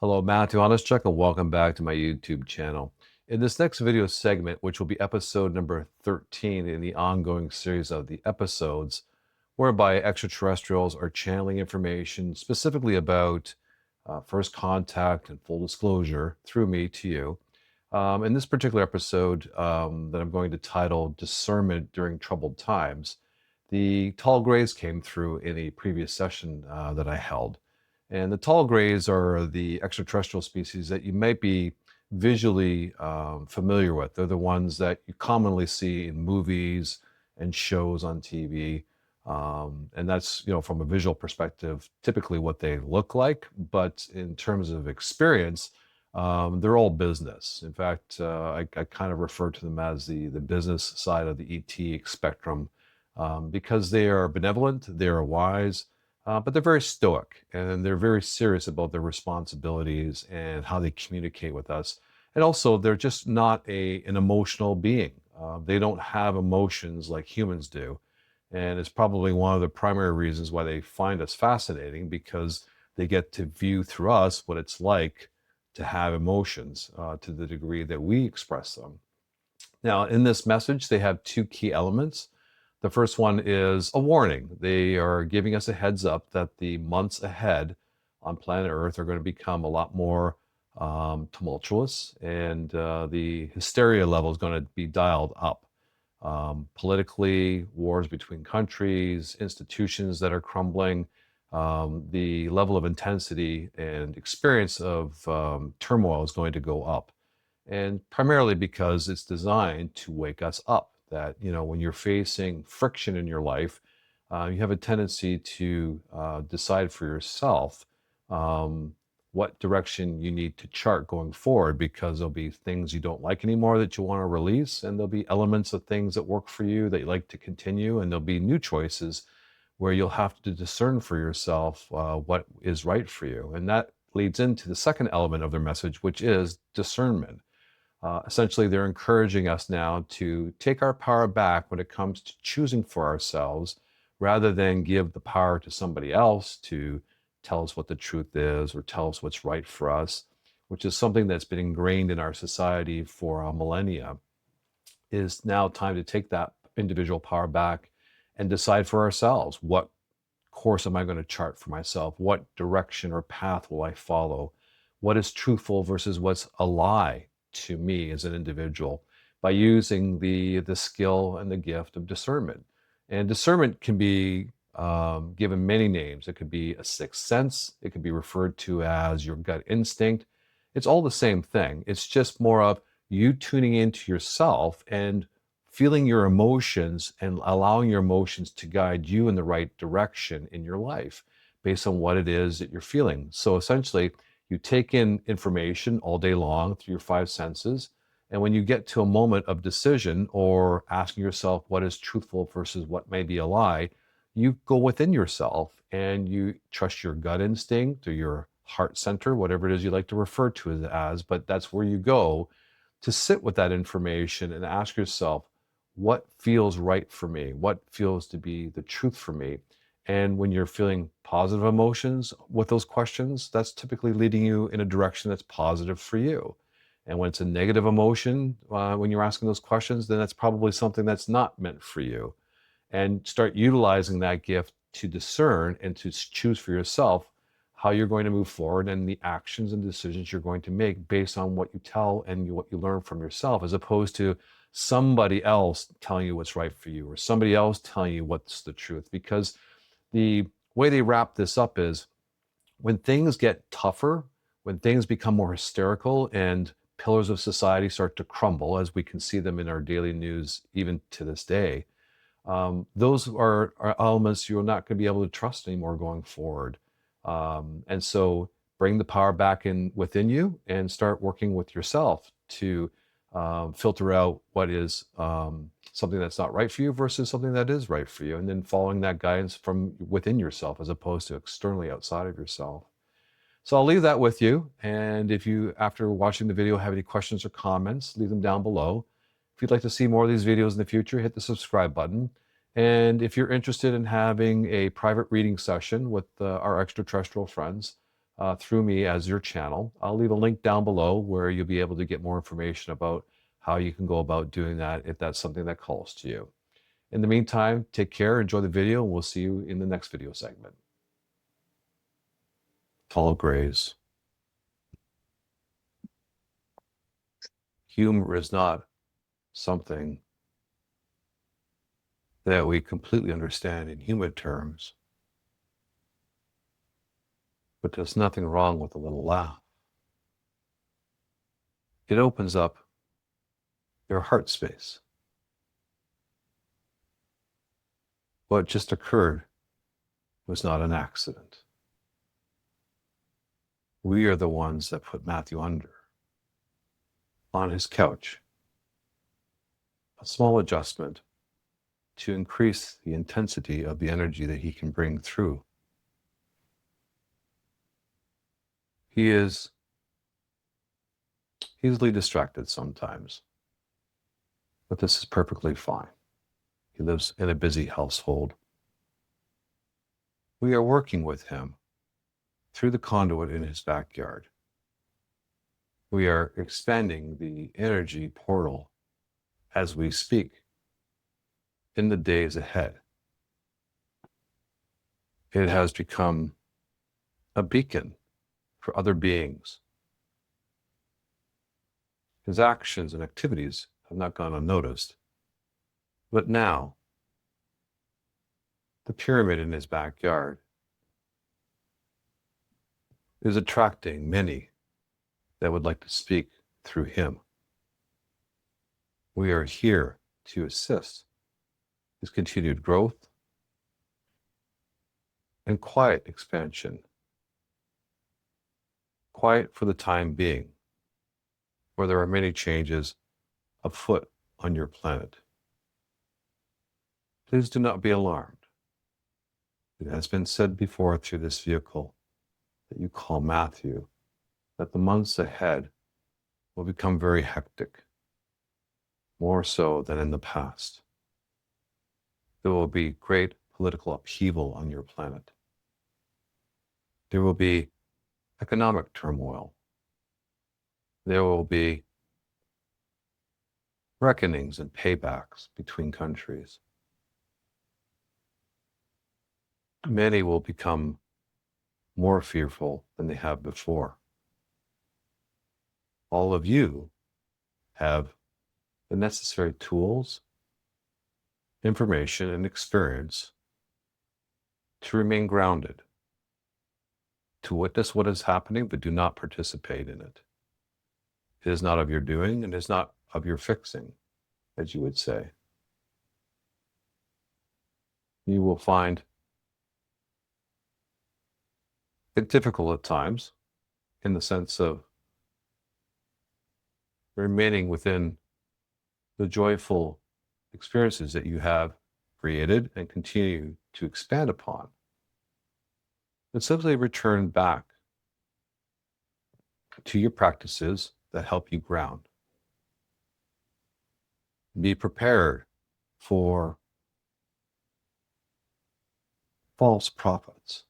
Hello, Matthew Honestchuck, and welcome back to my YouTube channel. In this next video segment, which will be episode number 13 in the ongoing series of the episodes, whereby extraterrestrials are channeling information specifically about first contact and full disclosure through me to you. In this particular episode that I'm going to title Discernment During Troubled Times, the tall grays came through in a previous session that I held. And the tall grays are the extraterrestrial species that you might be visually familiar with. They're the ones that you commonly see in movies and shows on TV. And that's, from a visual perspective, typically what they look like. But in terms of experience, they're all business. In fact, I kind of refer to them as the business side of the ET spectrum because they are benevolent, they are wise, but they're very stoic and they're very serious about their responsibilities and how they communicate with us. And also, they're just not an emotional being. They don't have emotions like humans do. And it's probably one of the primary reasons why they find us fascinating, because they get to view through us what it's like to have emotions to the degree that we express them. Now, in this message, they have two key elements. The first one is a warning. They are giving us a heads up that the months ahead on planet Earth are going to become a lot more tumultuous, and the hysteria level is going to be dialed up. Politically, wars between countries, institutions that are crumbling, the level of intensity and experience of turmoil is going to go up. And primarily because it's designed to wake us up. That, when you're facing friction in your life, you have a tendency to decide for yourself what direction you need to chart going forward, because there'll be things you don't like anymore that you want to release, and there'll be elements of things that work for you that you like to continue, and there'll be new choices where you'll have to discern for yourself what is right for you. And that leads into the second element of their message, which is discernment. Essentially, they're encouraging us now to take our power back when it comes to choosing for ourselves, rather than give the power to somebody else to tell us what the truth is or tell us what's right for us, which is something that's been ingrained in our society for millennia. It is now time to take that individual power back and decide for ourselves, what course am I going to chart for myself? What direction or path will I follow? What is truthful versus what's a lie to me as an individual, by using the skill and the gift of discernment. And discernment can be given many names. It could be a sixth sense. It could be referred to as your gut instinct. It's all the same thing. It's just more of you tuning into yourself and feeling your emotions and allowing your emotions to guide you in the right direction in your life based on what it is that you're feeling. So essentially, you take in information all day long through your five senses. And when you get to a moment of decision or asking yourself what is truthful versus what may be a lie, you go within yourself and you trust your gut instinct or your heart center, whatever it is you like to refer to it as. But that's where you go to sit with that information and ask yourself, what feels right for me? What feels to be the truth for me? And when you're feeling positive emotions with those questions, that's typically leading you in a direction that's positive for you. And when it's a negative emotion, when you're asking those questions, then that's probably something that's not meant for you. And start utilizing that gift to discern and to choose for yourself how you're going to move forward and the actions and decisions you're going to make based on what you tell and what you learn from yourself, as opposed to somebody else telling you what's right for you or somebody else telling you what's the truth. Because the way they wrap this up is, when things get tougher, when things become more hysterical and pillars of society start to crumble, as we can see them in our daily news even to this day, those are elements you're not going to be able to trust anymore going forward. And so bring the power back in within you and start working with yourself to filter out what is something that's not right for you versus something that is right for you, and then following that guidance from within yourself as opposed to externally outside of yourself. So I'll leave that with you. And if you, after watching the video, have any questions or comments, leave them down below. If you'd like to see more of these videos in the future, hit the subscribe button. And if you're interested in having a private reading session with our extraterrestrial friends, through me as your channel. I'll leave a link down below where you'll be able to get more information about how you can go about doing that if that's something that calls to you. In the meantime, take care, enjoy the video, and we'll see you in the next video segment. Follow Grays. Humor is not something that we completely understand in human terms, but there's nothing wrong with a little laugh. It opens up your heart space. What just occurred was not an accident. We are the ones that put Matthew under on his couch. A small adjustment to increase the intensity of the energy that he can bring through. He is easily distracted sometimes, but this is perfectly fine. He lives in a busy household. We are working with him through the conduit in his backyard. We are expanding the energy portal as we speak in the days ahead. It has become a beacon for other beings. His actions and activities have not gone unnoticed. But now, the pyramid in his backyard is attracting many that would like to speak through him. We are here to assist his continued growth and quiet expansion. Quiet for the time being, where there are many changes afoot on your planet. Please do not be alarmed. It has been said before through this vehicle that you call Matthew, that the months ahead will become very hectic, more so than in the past. There will be great political upheaval on your planet. There will be economic turmoil. There will be reckonings and paybacks between countries. Many will become more fearful than they have before. All of you have the necessary tools, information, and experience to remain grounded, to witness what is happening, but do not participate in it. It is not of your doing, and it is not of your fixing, as you would say. You will find it difficult at times, in the sense of remaining within the joyful experiences that you have created and continue to expand upon. But simply return back to your practices that help you ground. Be prepared for false prophets,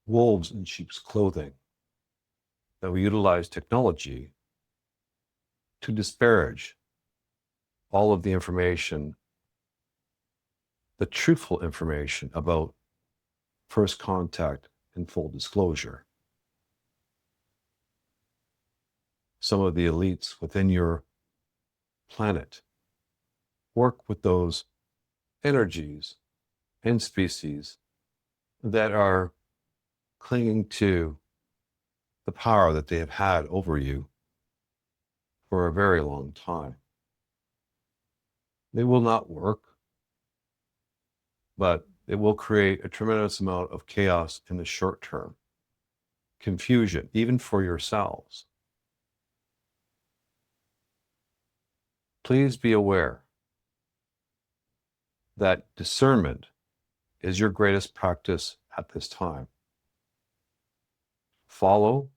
wolves in sheep's clothing, that will utilize technology to disparage all of the information, the truthful information about first contact and full disclosure. Some of the elites within your planet work with those energies and species that are clinging to the power that they have had over you for a very long time. They will not work, but it will create a tremendous amount of chaos in the short term, confusion, even for yourselves. Please be aware that discernment is your greatest practice at this time. Follow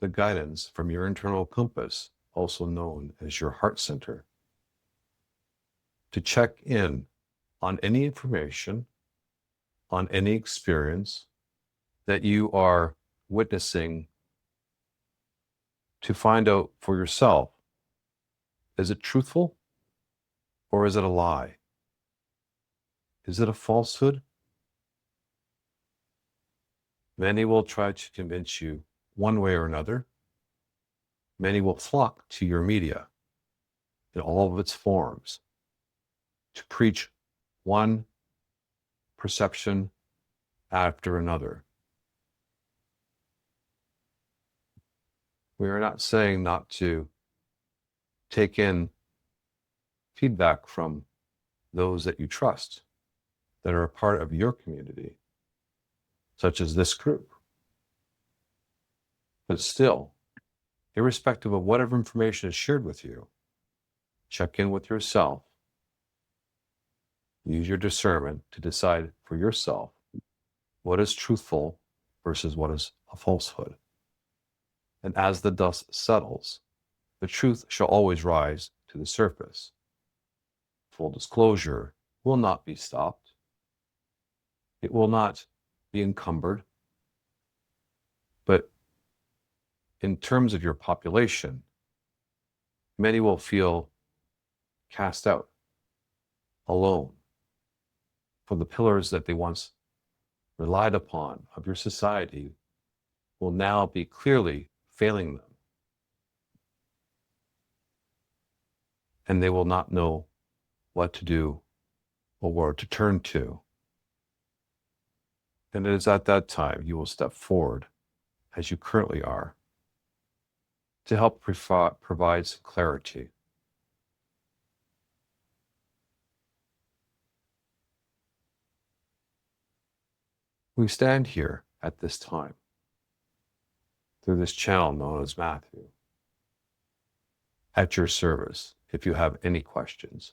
the guidance from your internal compass, also known as your heart center, to check in on any information, on any experience that you are witnessing to find out for yourself, is it truthful or is it a lie? Is it a falsehood? Many will try to convince you one way or another. Many will flock to your media in all of its forms to preach one perception after another. We are not saying not to take in feedback from those that you trust, that are a part of your community, such as this group. But still, irrespective of whatever information is shared with you, check in with yourself. Use your discernment to decide for yourself what is truthful versus what is a falsehood. And as the dust settles, the truth shall always rise to the surface. Full disclosure will not be stopped. It will not be encumbered. But in terms of your population, many will feel cast out, alone, for the pillars that they once relied upon of your society will now be clearly failing them. And they will not know what to do or where to turn to. And it is at that time you will step forward, as you currently are, to help provide some clarity. We stand here at this time, through this channel known as Matthew, at your service if you have any questions.